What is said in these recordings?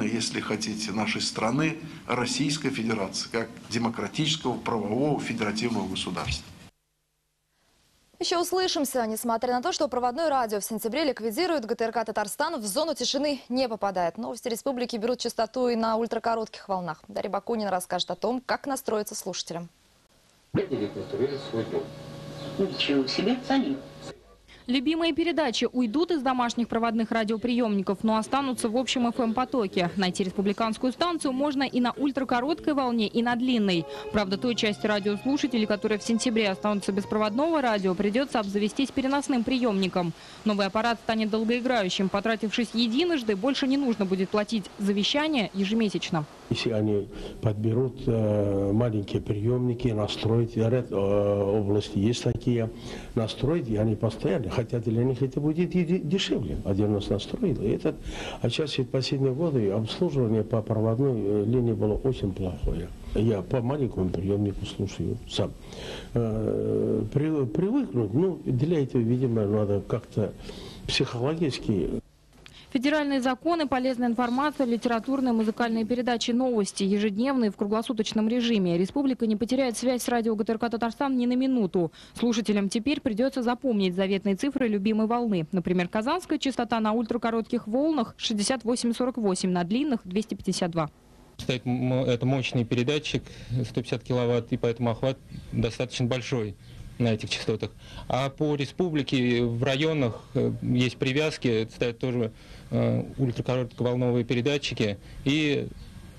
если хотите, нашей страны, Российской Федерации, как демократического, правового, федеративного государства. Еще услышимся. Несмотря на то, что проводное радио в сентябре ликвидируют, ГТРК «Татарстан» в зону тишины не попадает. Новости республики берут частоту и на ультракоротких волнах. Дарья Бакунина расскажет о том, как настроиться слушателям. Ничего себе, салют. Любимые передачи уйдут из домашних проводных радиоприемников, но останутся в общем ФМ-потоке. Найти республиканскую станцию можно и на ультракороткой волне, и на длинной. Правда, той части радиослушателей, которые в сентябре останутся без проводного радио, придется обзавестись переносным приемником. Новый аппарат станет долгоиграющим. Потратившись единожды, больше не нужно будет платить за вещание ежемесячно. Если они подберут маленькие приемники, настроить, ряд области есть такие, настроить, и они постоянно, хотя для них это будет дешевле. Один раз настроил, и этот, а сейчас в последние годы обслуживание по проводной линии было очень плохое. Я по маленькому приемнику слушаю сам. Привыкнуть, ну, для этого, видимо, надо как-то психологически. Федеральные законы, полезная информация, литературные, музыкальные передачи, новости, ежедневные в круглосуточном режиме. Республика не потеряет связь с радио ГТРК «Татарстан» ни на минуту. Слушателям теперь придется запомнить заветные цифры любимой волны. Например, казанская частота на ультракоротких волнах 68,48, на длинных 252. Это мощный передатчик, 150 киловатт, и поэтому охват достаточно большой на этих частотах. А по республике в районах есть привязки, ставят тоже ультракоротковолновые передатчики, и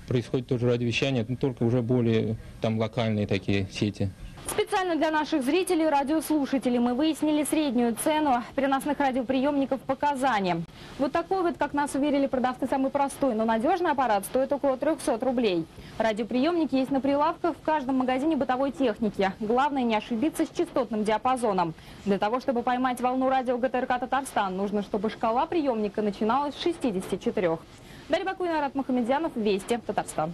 происходит тоже радиовещание, но только уже более там локальные такие сети. Специально для наших зрителей, радиослушателей, мы выяснили среднюю цену переносных радиоприемников по Казани. Вот такой вот, как нас уверили продавцы, самый простой, но надежный аппарат стоит около 300 рублей. Радиоприемники есть на прилавках в каждом магазине бытовой техники. Главное не ошибиться с частотным диапазоном. Для того, чтобы поймать волну радио ГТРК «Татарстан», нужно, чтобы шкала приемника начиналась с 64. Дарья Бакунина, Арат Мухамедзянов, Вести, Татарстан.